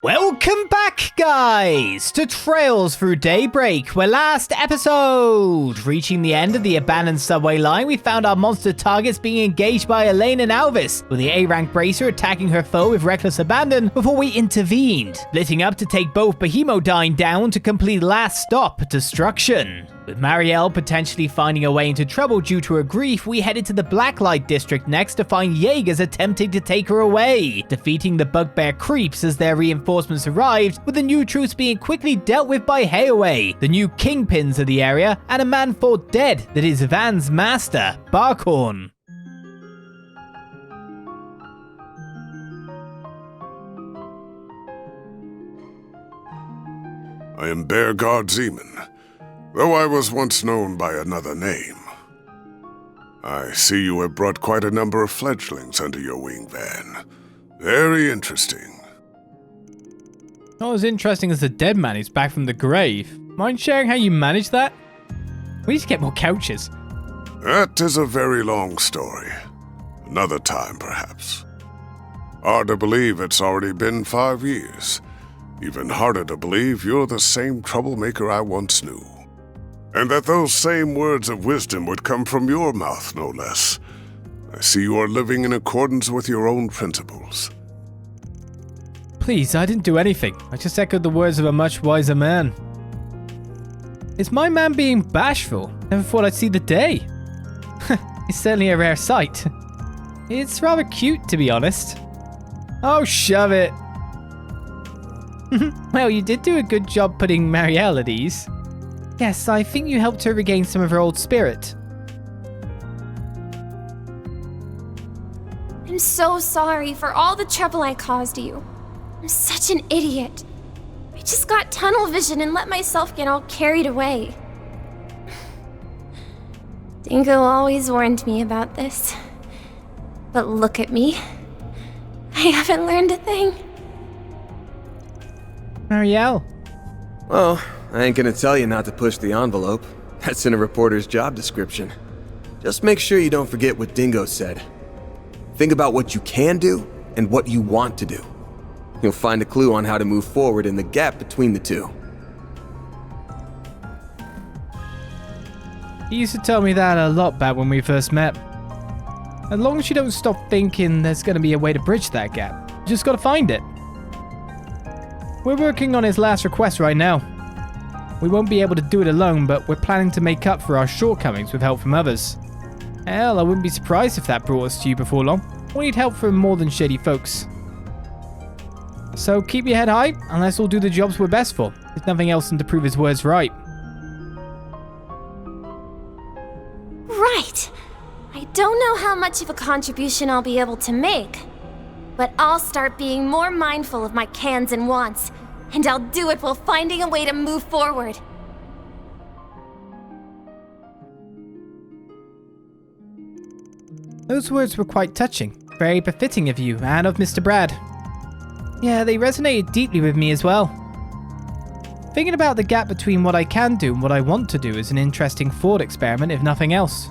Welcome back, guys, to Trails Through Daybreak, where last episode, reaching the end of the abandoned subway line, we found our monster targets being engaged by Elaine and Alvis, with the A-rank bracer attacking her foe with reckless abandon before we intervened, splitting up to take both Behemodyne down to complete last stop, destruction. With Marielle potentially finding a way into trouble due to her grief, we headed to the Blacklight district next to find Jaegers attempting to take her away, defeating the bugbear creeps as their reinforcements arrived, with the new troops being quickly dealt with by Hayaway, the new kingpins of the area, and a man thought dead that is Van's master, Barkhorn. I am Bergard Zeman, though I was once known by another name. I see you have brought quite a number of fledglings under your wing, Van. Very interesting. Not as interesting as the dead man who's back from the grave. Mind sharing how you managed that? We need to get more couches. That is a very long story. Another time, perhaps. Hard to believe it's already been 5 years. Even harder to believe you're the same troublemaker I once knew. And that those same words of wisdom would come from your mouth, no less. I see you are living in accordance with your own principles. Please, I didn't do anything. I just echoed the words of a much wiser man. Is my man being bashful? Never thought I'd see the day. It's certainly a rare sight. It's rather cute, to be honest. Oh, shove it. Well, you did do a good job putting Marielle at ease. Yes, I think you helped her regain some of her old spirit. I'm so sorry for all the trouble I caused you. I'm such an idiot. I just got tunnel vision and let myself get all carried away. Dingo always warned me about this. But look at me. I haven't learned a thing. Marielle. Well, I ain't gonna tell you not to push the envelope. That's in a reporter's job description. Just make sure you don't forget what Dingo said. Think about what you can do and what you want to do. You'll find a clue on how to move forward in the gap between the two. You used to tell me that a lot back when we first met. As long as you don't stop thinking there's going to be a way to bridge that gap, you just got to find it. We're working on his last request right now. We won't be able to do it alone, but we're planning to make up for our shortcomings with help from others. Hell, I wouldn't be surprised if that brought us to you before long. We need help from more than shady folks. So keep your head high, and let's all do the jobs we're best for. There's nothing else than to prove his words right. Right. I don't know how much of a contribution I'll be able to make, but I'll start being more mindful of my cans and wants, and I'll do it while finding a way to move forward. Those words were quite touching, very befitting of you and of Mr. Brad. Yeah, they resonated deeply with me as well. Thinking about the gap between what I can do and what I want to do is an interesting thought experiment, if nothing else.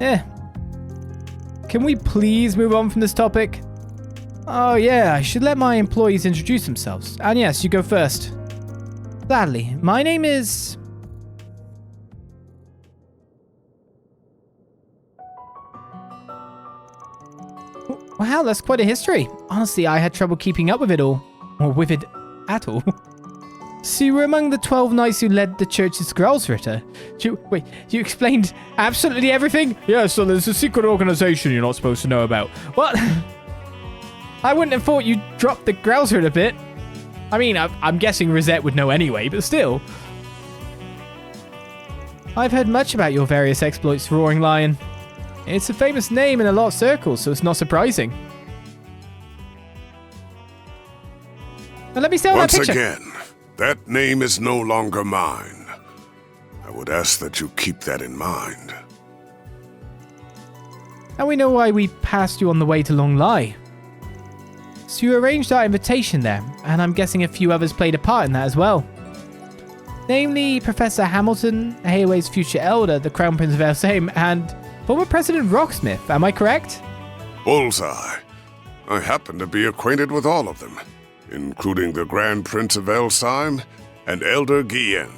Can we please move on from this topic? Oh yeah, I should let my employees introduce themselves. And yes, you go first. Gladly. My name is... Wow, that's quite a history. Honestly, I had trouble keeping up with it all. Or with it at all. So you were among the 12 knights who led the church's Grelsritter. You explained absolutely everything? Yeah, so there's a secret organization you're not supposed to know about. What? I wouldn't have thought you'd drop the Grelsritter bit. I mean, I'm guessing Rosette would know anyway, but still. I've heard much about your various exploits, Roaring Lion. It's a famous name in a lot of circles, so it's not surprising. Now let me stay on that picture. Once again, that name is no longer mine. I would ask that you keep that in mind. Now we know why we passed you on the way to Long Lie. So you arranged our invitation there, and I'm guessing a few others played a part in that as well. Namely, Professor Hamilton, Hayaway's future elder, the Crown Prince of Elsame, and former President Rocksmith, am I correct? Bullseye. I happen to be acquainted with all of them. including the Grand Prince of Elsheim and Elder Guillen.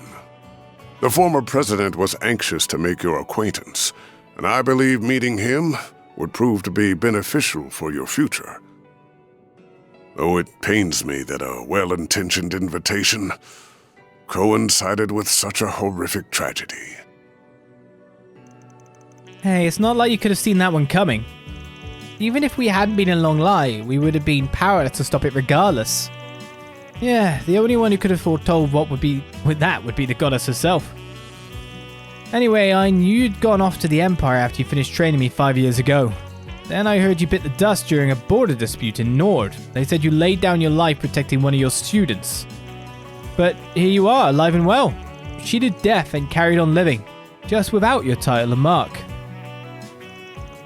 The former president was anxious to make your acquaintance, and I believe meeting him would prove to be beneficial for your future. Though it pains me that a well-intentioned invitation coincided with such a horrific tragedy. Hey, it's not like you could have seen that one coming. Even if we hadn't been in a long lie, we would have been powerless to stop it regardless. Yeah, the only one who could have foretold what would be the goddess herself. Anyway, I knew you'd gone off to the Empire after you finished training me 5 years ago. Then I heard you bit the dust during a border dispute in Nord. They said you laid down your life protecting one of your students. But here you are, alive and well. You cheated death and carried on living, just without your title and mark.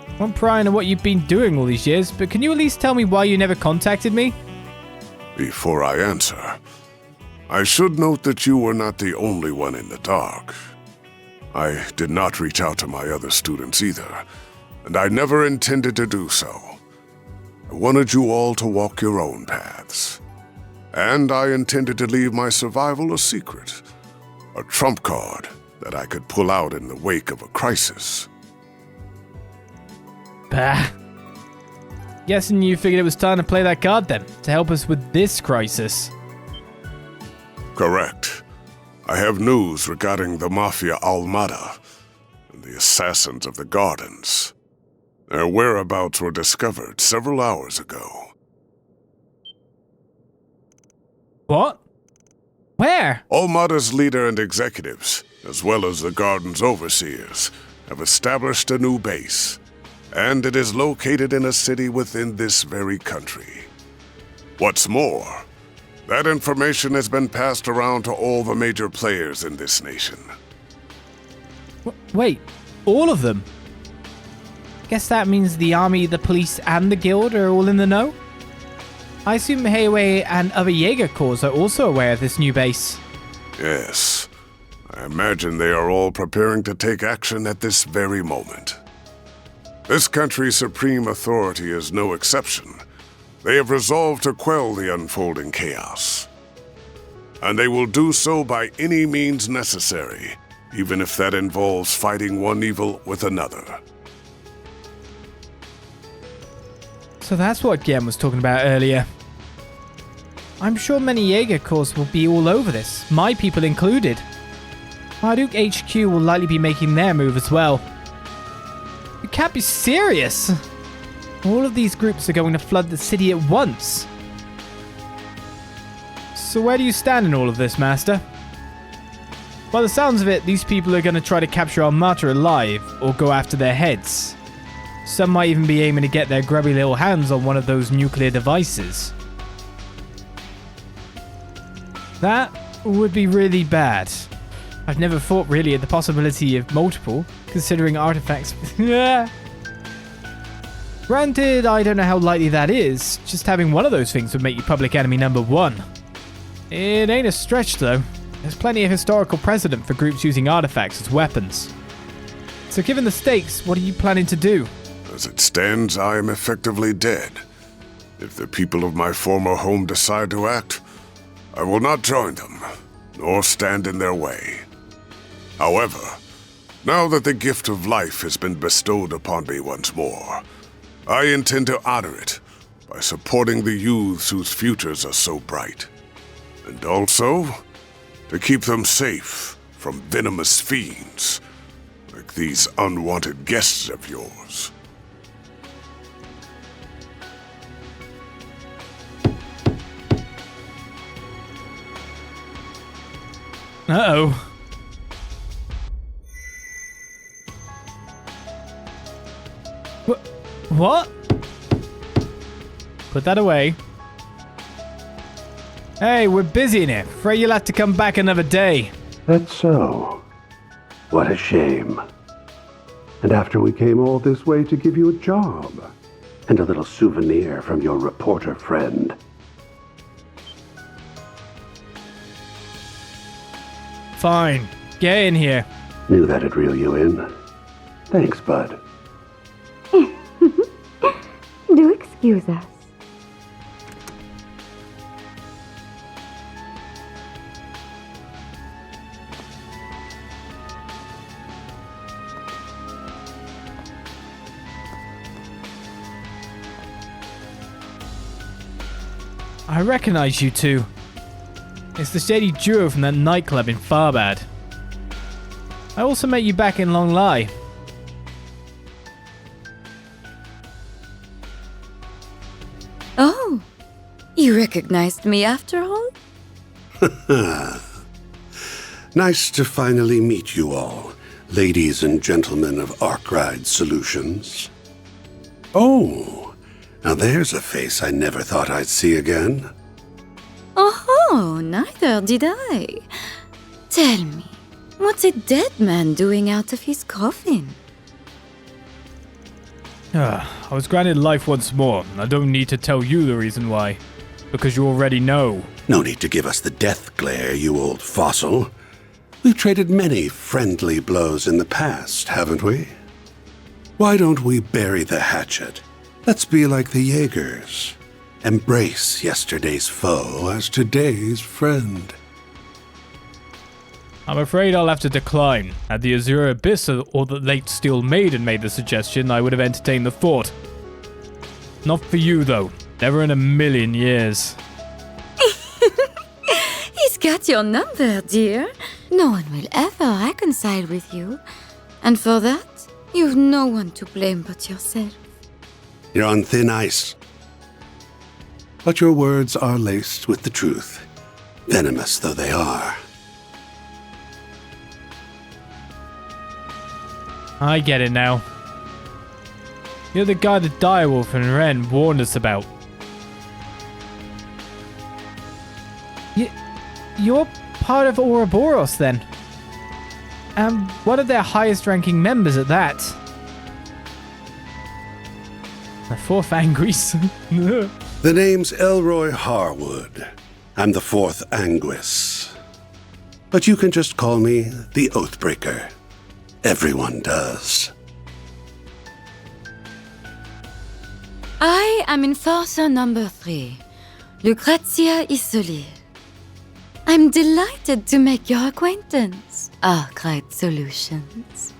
I won't pry into what you've been doing all these years, but can you at least tell me why you never contacted me? Before I answer, I should note that you were not the only one in the dark. I did not reach out to my other students either, and I never intended to do so. I wanted you all to walk your own paths. And I intended to leave my survival a secret, a trump card that I could pull out in the wake of a crisis. Bah. Guessing you figured it was time to play that card then, to help us with this crisis. Correct. I have news regarding the Mafia Almata and the assassins of the Gardens. Their whereabouts were discovered several hours ago. What? Where? Almata's leader and executives, as well as the Garden's overseers, have established a new base, and it is located in a city within this very country. What's more, that information has been passed around to all the major players in this nation. Wait, all of them? Guess that means the army, the police, and the guild are all in the know? I assume Heiwei and other Jaeger Corps are also aware of this new base. Yes. I imagine they are all preparing to take action at this very moment. This country's supreme authority is no exception. They have resolved to quell the unfolding chaos. And they will do so by any means necessary, even if that involves fighting one evil with another. So that's what Guillen was talking about earlier. I'm sure many Jaeger Corps will be all over this, my people included. Marduk HQ will likely be making their move as well. You can't be serious! All of these groups are going to flood the city at once. So where do you stand in all of this, Master? By the sounds of it, these people are going to try to capture Almata alive, or go after their heads. Some might even be aiming to get their grubby little hands on one of those nuclear devices. That would be really bad. I've never thought really of the possibility of multiple, considering artifacts. Granted, I don't know how likely that is. Just having one of those things would make you public enemy number one. It ain't a stretch though. There's plenty of historical precedent for groups using artifacts as weapons. So given the stakes, what are you planning to do? As it stands, I am effectively dead. If the people of my former home decide to act, I will not join them, nor stand in their way. However, now that the gift of life has been bestowed upon me once more, I intend to honor it by supporting the youths whose futures are so bright. And also, to keep them safe from venomous fiends, like these unwanted guests of yours. Uh-oh. What? Put that away. Hey, we're busy in here. Afraid you'll have to come back another day. That's so. What a shame. And after we came all this way to give you a job. And a little souvenir from your reporter friend. Fine. Get in here. Knew that'd reel you in. Thanks, bud. Do excuse us. I recognize you two. It's the shady duo from that nightclub in Farbad. I also met you back in Long Lai. Oh, you recognized me after all? Nice to finally meet you all, ladies and gentlemen of Arkride Solutions. Oh, now there's a face I never thought I'd see again. Oh, neither did I. Tell me, what's a dead man doing out of his coffin? I was granted life once more. I don't need to tell you the reason why. Because you already know. No need to give us the death glare, you old fossil. We've traded many friendly blows in the past, haven't we? Why don't we bury the hatchet? Let's be like the Jaegers. Embrace yesterday's foe as today's friend. I'm afraid I'll have to decline. Had the Azure Abyss or the late Steel Maiden made the suggestion, I would have entertained the thought. Not for you, though. Never in a million years. He's got your number, dear. No one will ever reconcile with you. And for that, you've no one to blame but yourself. You're on thin ice. But your words are laced with the truth, venomous though they are. I get it now. You're the guy the Direwolf and Ren warned us about. You're part of Ouroboros, then? And one of their highest-ranking members at that. The fourth Anguis. The name's Elroy Harwood. I'm the fourth Anguis. But you can just call me the Oathbreaker. Everyone does. I am Enforcer number 3, Lucrezia Isolé. I'm delighted to make your acquaintance, Arkride Solutions.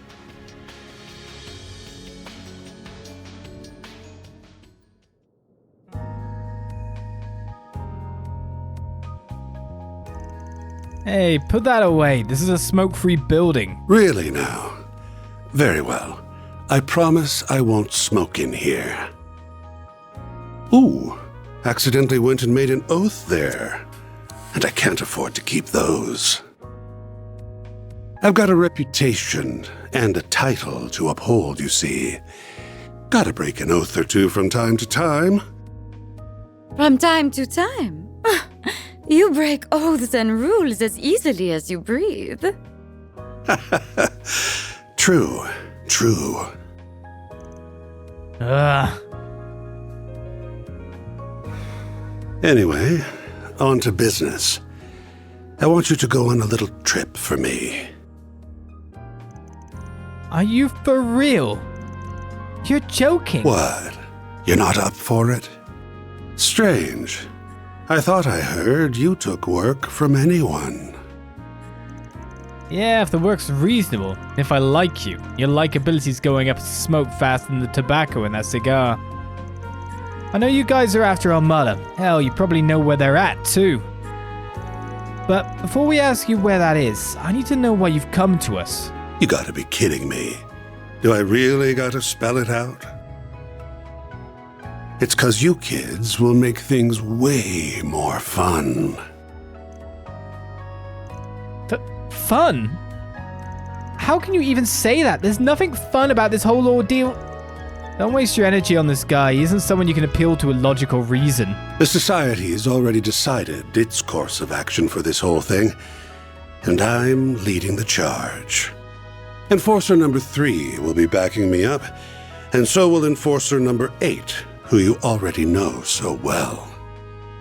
Hey, put that away. This is a smoke-free building. Really now? Very well. I promise I won't smoke in here. Ooh, accidentally went and made an oath there. And I can't afford to keep those. I've got a reputation and a title to uphold, you see. Gotta break an oath or two from time to time. From time to time? You break oaths and rules as easily as you breathe. True, true. Anyway, on to business. I want you to go on a little trip for me. Are you for real? You're joking. What? You're not up for it? Strange. I thought I heard you took work from anyone. Yeah, if the work's reasonable. If I like you. Your likability's going up smoke faster than the tobacco in that cigar. I know you guys are after Almata. Hell, you probably know where they're at, too. But before we ask you where that is, I need to know why you've come to us. You gotta be kidding me. Do I really gotta spell it out? It's 'cause you kids will make things way more fun. Fun? How can you even say that? There's nothing fun about this whole ordeal. Don't waste your energy on this guy. He isn't someone you can appeal to a logical reason. The Society's already decided its course of action for this whole thing, and I'm leading the charge. Enforcer number 3 will be backing me up, and so will Enforcer number 8, who you already know so well.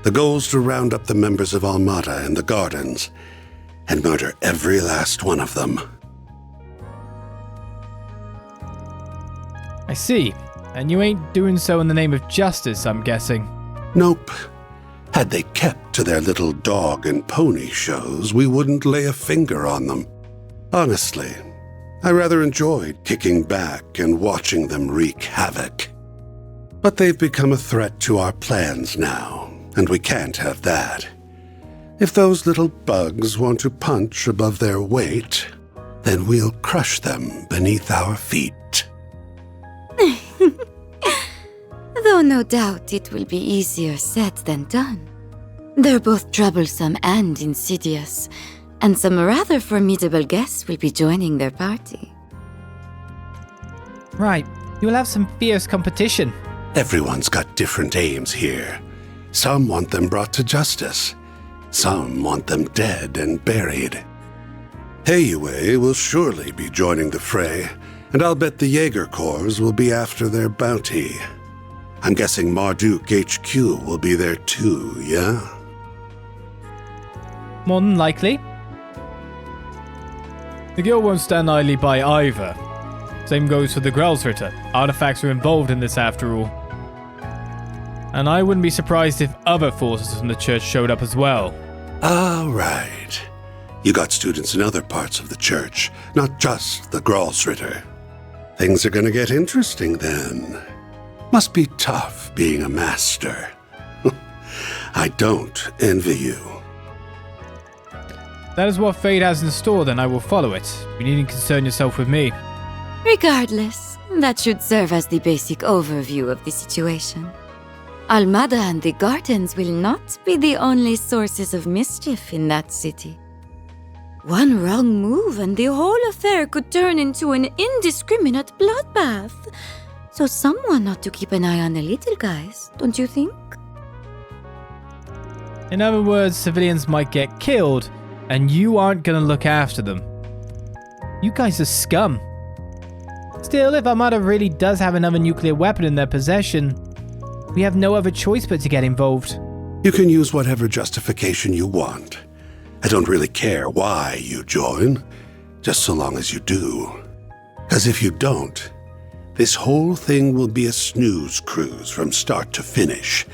The goal's to round up the members of Almata and the Gardens, and murder every last one of them. I see. And you ain't doing so in the name of justice, I'm guessing. Nope. Had they kept to their little dog and pony shows, we wouldn't lay a finger on them. Honestly, I rather enjoyed kicking back and watching them wreak havoc. But they've become a threat to our plans now, and we can't have that. If those little bugs want to punch above their weight, then we'll crush them beneath our feet. Though no doubt it will be easier said than done. They're both troublesome and insidious, and some rather formidable guests will be joining their party. Right, you will have some fierce competition. Everyone's got different aims here. Some want them brought to justice. Some want them dead and buried. Heiyue will surely be joining the fray, and I'll bet the Jaeger Corps will be after their bounty. I'm guessing Marduk HQ will be there too, yeah? More than likely. The guild won't stand idly by either. Same goes for the Grelsritter. Artifacts are involved in this after all. And I wouldn't be surprised if other forces from the church showed up as well. All right. You got students in other parts of the church, not just the Grelsritter. Things are gonna get interesting then. Must be tough being a master. I don't envy you. That is what fate has in store, then I will follow it. You needn't concern yourself with me. Regardless, that should serve as the basic overview of the situation. Almata and the gardens will not be the only sources of mischief in that city. One wrong move and the whole affair could turn into an indiscriminate bloodbath. So someone ought to keep an eye on the little guys, don't you think? In other words, civilians might get killed, and you aren't gonna look after them. You guys are scum. Still, if Armada really does have another nuclear weapon in their possession, we have no other choice but to get involved. You can use whatever justification you want. I don't really care why you join, just so long as you do. 'Cause if you don't, this whole thing will be a snooze cruise from start to finish.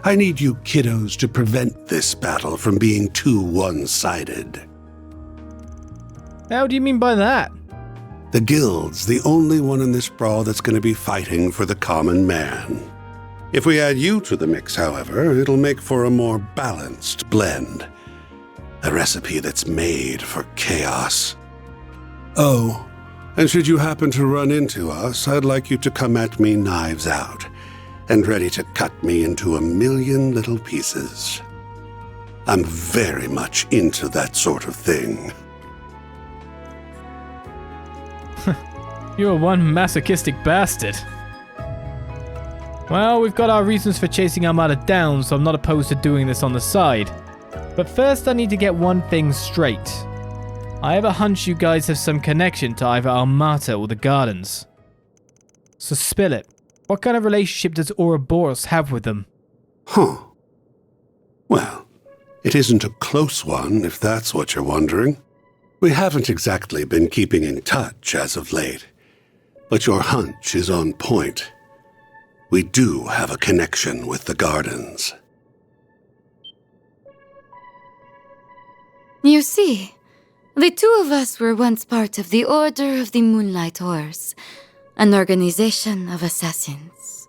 I need you kiddos to prevent this battle from being too one-sided. How do you mean by that? The guild's the only one in this brawl that's going to be fighting for the common man. If we add you to the mix, however, it'll make for a more balanced blend. A recipe that's made for chaos. Oh, and should you happen to run into us, I'd like you to come at me knives out, and ready to cut me into a million little pieces. I'm very much into that sort of thing. You're one masochistic bastard. Well, we've got our reasons for chasing Armada down, so I'm not opposed to doing this on the side. But first I need to get one thing straight. I have a hunch you guys have some connection to either Almata or the Gardens. So spill it. What kind of relationship does Ouroboros have with them? Huh. Well, it isn't a close one, if that's what you're wondering. We haven't exactly been keeping in touch as of late. But your hunch is on point. We do have a connection with the Gardens. You see, the two of us were once part of the Order of the Moonlight Horse, an organization of assassins.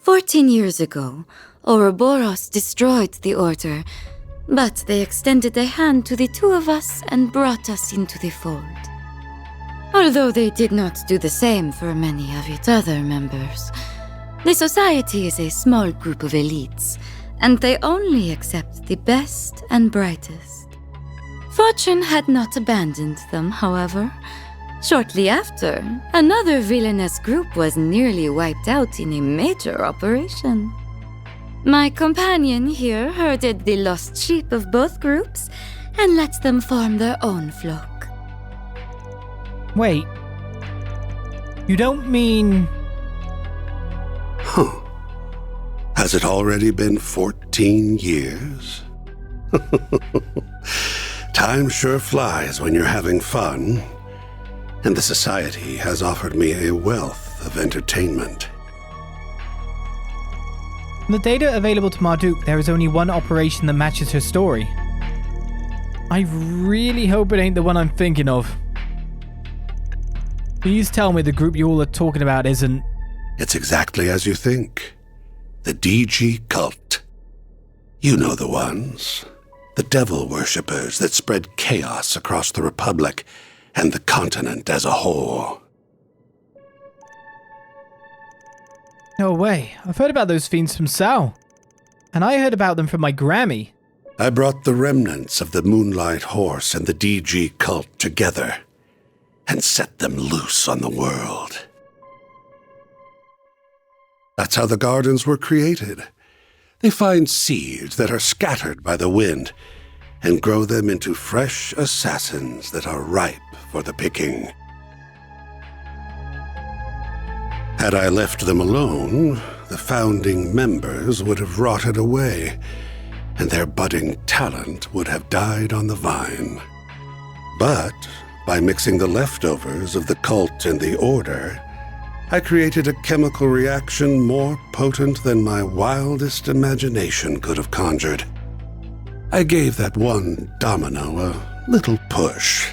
14 years ago, Ouroboros destroyed the Order, but they extended a hand to the two of us and brought us into the fold. Although they did not do the same for many of its other members. The society is a small group of elites, and they only accept the best and brightest. Fortune had not abandoned them, however. Shortly after, another villainous group was nearly wiped out in a major operation. My companion here herded the lost sheep of both groups and let them form their own flock. Wait. You don't mean... Huh. Has it already been 14 years? Time sure flies when you're having fun. And the Society has offered me a wealth of entertainment. From the data available to Marduk, there is only one operation that matches her story. I really hope it ain't the one I'm thinking of. Please tell me the group you all are talking about isn't... It's exactly as you think. The DG cult. You know the ones. The devil worshippers that spread chaos across the Republic and the continent as a whole. No way. I've heard about those fiends from Sao. And I heard about them from my Grammy. I brought the remnants of the Moonlight Horse and the DG cult together and set them loose on the world. That's how the gardens were created. They find seeds that are scattered by the wind and grow them into fresh assassins that are ripe for the picking. Had I left them alone, the founding members would have rotted away, and their budding talent would have died on the vine. But by mixing the leftovers of the cult and the order, I created a chemical reaction more potent than my wildest imagination could have conjured. I gave that one domino a little push,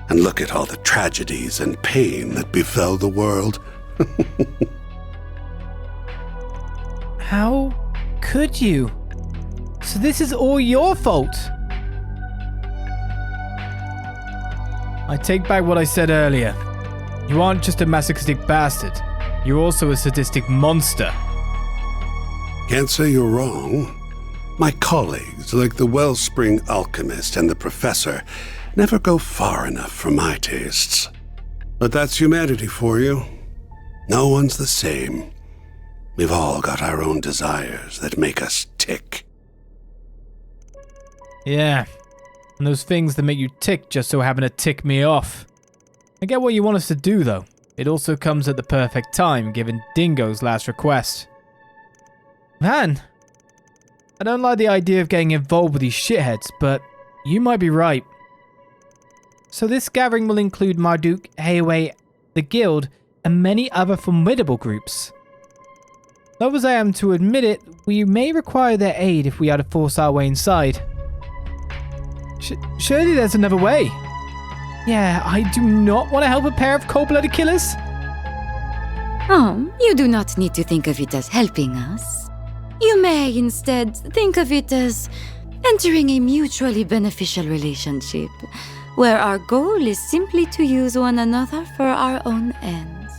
and look at all the tragedies and pain that befell the world. How could you? So this is all your fault? I take back what I said earlier. You aren't just a masochistic bastard. You're also a sadistic monster. Can't say you're wrong. My colleagues, like the Wellspring Alchemist and the Professor, never go far enough for my tastes. But that's humanity for you. No one's the same. We've all got our own desires that make us tick. Yeah. And those things that make you tick just so happen to tick me off. I get what you want us to do, though. It also comes at the perfect time, given Dingo's last request. Man, I don't like the idea of getting involved with these shitheads, but you might be right. So this gathering will include Marduk, Heiwei, the Guild, and many other formidable groups. Though as I am to admit it, we may require their aid if we are to force our way inside. Surely there's another way. Yeah, I do not want to help a pair of cold-blooded killers. Oh, you do not need to think of it as helping us. You may instead think of it as entering a mutually beneficial relationship, where our goal is simply to use one another for our own ends.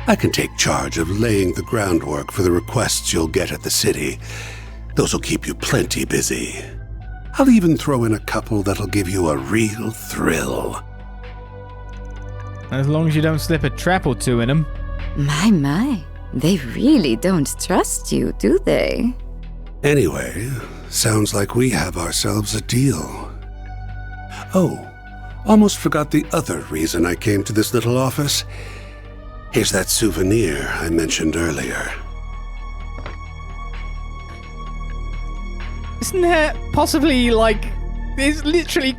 I can take charge of laying the groundwork for the requests you'll get at the city. Those will keep you plenty busy. I'll even throw in a couple that'll give you a real thrill. As long as you don't slip a trap or two in them. My, they really don't trust you, do they? Anyway, sounds like we have ourselves a deal. Oh, almost forgot the other reason I came to this little office. Here's that souvenir I mentioned earlier. Isn't that possibly it's literally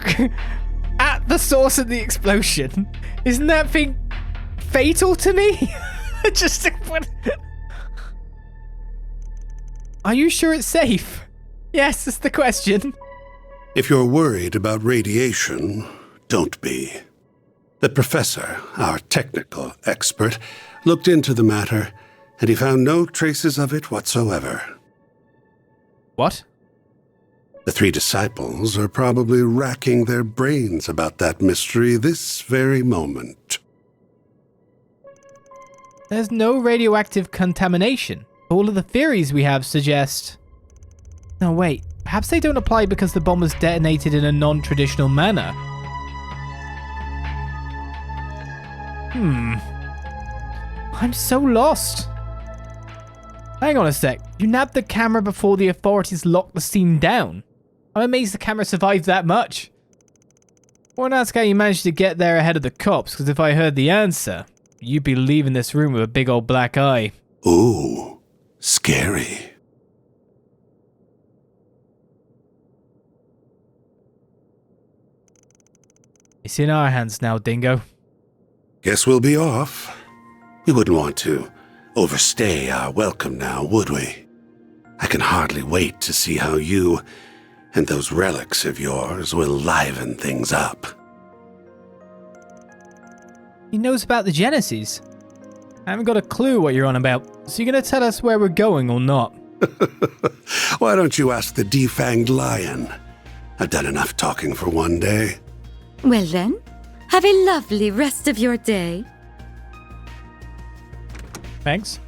at the source of the explosion? Isn't that thing fatal to me? Are you sure it's safe? Yes, that's the question. If you're worried about radiation, don't be. The professor, our technical expert, looked into the matter, and he found no traces of it whatsoever. What? The three disciples are probably racking their brains about that mystery this very moment. There's no radioactive contamination. All of the theories we have suggest... No, wait. Perhaps they don't apply because the bomb was detonated in a non-traditional manner. I'm so lost. Hang on a sec. You nabbed the camera before the authorities locked the scene down. I'm amazed the camera survived that much. I won't ask how you managed to get there ahead of the cops, because if I heard the answer, you'd be leaving this room with a big old black eye. Ooh, scary. It's in our hands now, Dingo. Guess we'll be off. We wouldn't want to overstay our welcome now, would we? I can hardly wait to see how you and those relics of yours will liven things up. He knows about the Geneses. I haven't got a clue what you're on about, so you're gonna tell us where we're going or not? Why don't you ask the defanged lion? I've done enough talking for one day. Well then, have a lovely rest of your day. Thanks.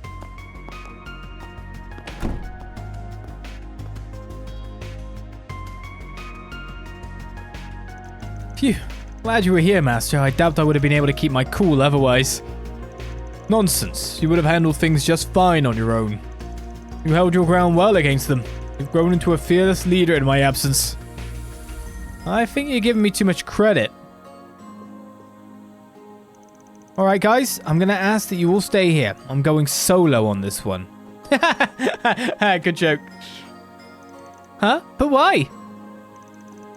Phew. Glad you were here, Master. I doubt I would have been able to keep my cool otherwise. Nonsense. You would have handled things just fine on your own. You held your ground well against them. You've grown into a fearless leader in my absence. I think you're giving me too much credit. Alright guys, I'm gonna ask that you all stay here. I'm going solo on this one. Good joke. Huh? But why?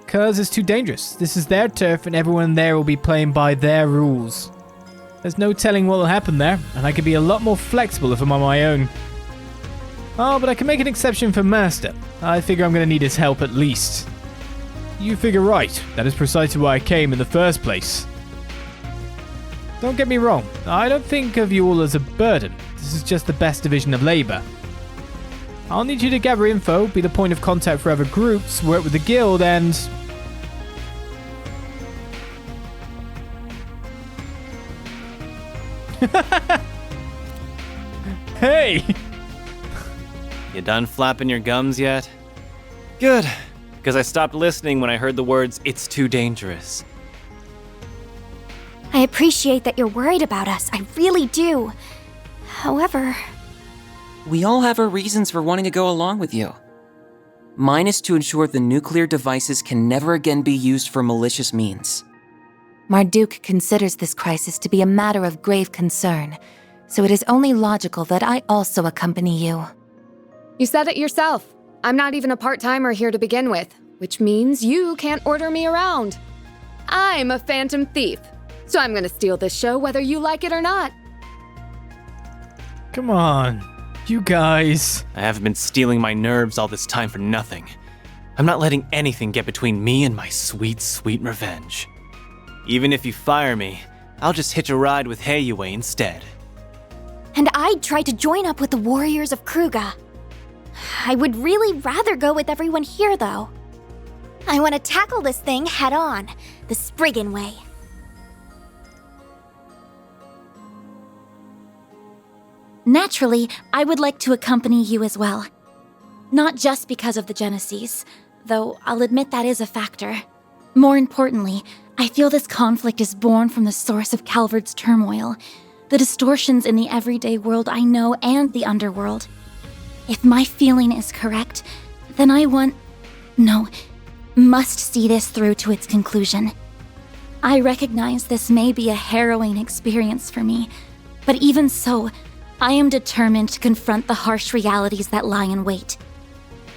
Because it's too dangerous. This is their turf and everyone there will be playing by their rules. There's no telling what will happen there, and I can be a lot more flexible if I'm on my own. Oh, but I can make an exception for Master. I figure I'm going to need his help at least. You figure right. That is precisely why I came in the first place. Don't get me wrong. I don't think of you all as a burden. This is just the best division of labor. I'll need you to gather info, be the point of contact for other groups, work with the guild, and... Hey! You done flapping your gums yet? Good, because I stopped listening when I heard the words, "It's too dangerous." I appreciate that you're worried about us. I really do. However... We all have our reasons for wanting to go along with you. Mine is to ensure the nuclear devices can never again be used for malicious means. Marduk considers this crisis to be a matter of grave concern, so it is only logical that I also accompany you. You said it yourself. I'm not even a part-timer here to begin with, which means you can't order me around. I'm a phantom thief, so I'm gonna steal this show whether you like it or not. Come on, you guys. I haven't been stealing my nerves all this time for nothing. I'm not letting anything get between me and my sweet, sweet revenge. Even if you fire me, I'll just hitch a ride with Heiyue instead. And I'd try to join up with the warriors of Kruga. I would really rather go with everyone here, though. I want to tackle this thing head on, the Spriggan way. Naturally, I would like to accompany you as well. Not just because of the Geneses, though I'll admit that is a factor. More importantly, I feel this conflict is born from the source of Calvard's turmoil, the distortions in the everyday world I know and the underworld. If my feeling is correct, then I must see this through to its conclusion. I recognize this may be a harrowing experience for me, but even so, I am determined to confront the harsh realities that lie in wait.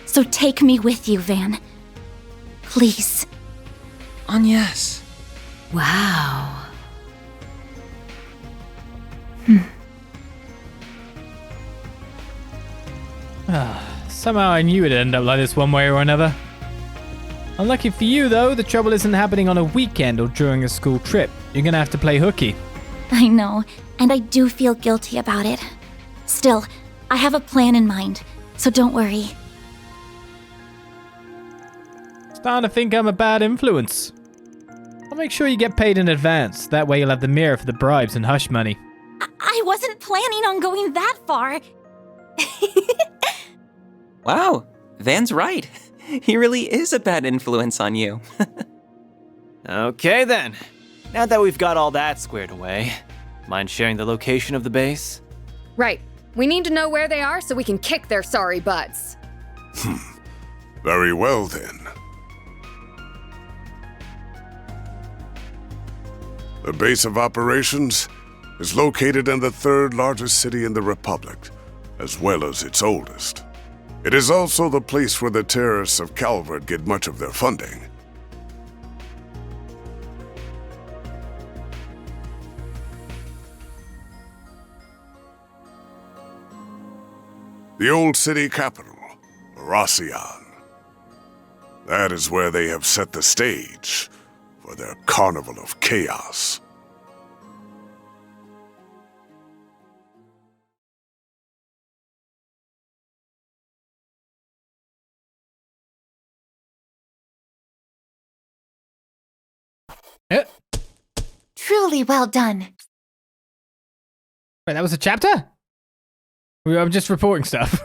So take me with you, Van. Please. Agnès. Wow. Somehow I knew it'd end up like this one way or another. Unlucky for you, though, the trouble isn't happening on a weekend or during a school trip. You're gonna have to play hooky. I know, and I do feel guilty about it. Still, I have a plan in mind, so don't worry. Starting to think I'm a bad influence. I'll make sure you get paid in advance. That way you'll have the mirror for the bribes and hush money. I wasn't planning on going that far. Wow, Van's right. He really is a bad influence on you. Okay then. Now that we've got all that squared away, mind sharing the location of the base? Right. We need to know where they are so we can kick their sorry butts. Very well then. The base of operations is located in the third largest city in the Republic, as well as its oldest. It is also the place where the terrorists of Calvard get much of their funding. The old city capital, Oración. That is where they have set the stage for their carnival of chaos. Truly well done. Wait, that was a chapter? I'm just reporting stuff.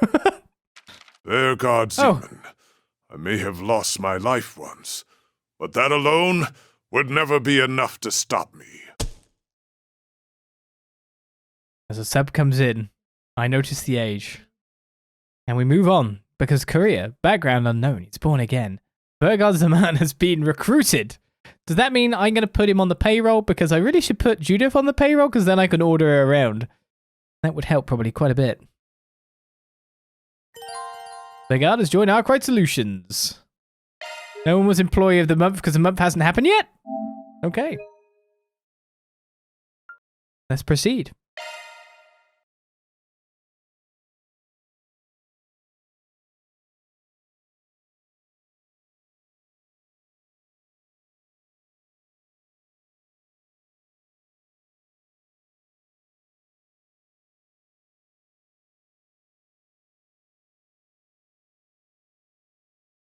Bergard Zeman. I may have lost my life once, but that alone would never be enough to stop me. As a sub comes in, I notice the age. And we move on, because career, background unknown, he's born again. Bergard Zeman has been recruited. Does that mean I'm going to put him on the payroll? Because I really should put Judith on the payroll, because then I can order her around. That would help probably quite a bit. Bergard has joined Arkride Solutions. No one was Employee of the Month because the month hasn't happened yet? Okay. Let's proceed.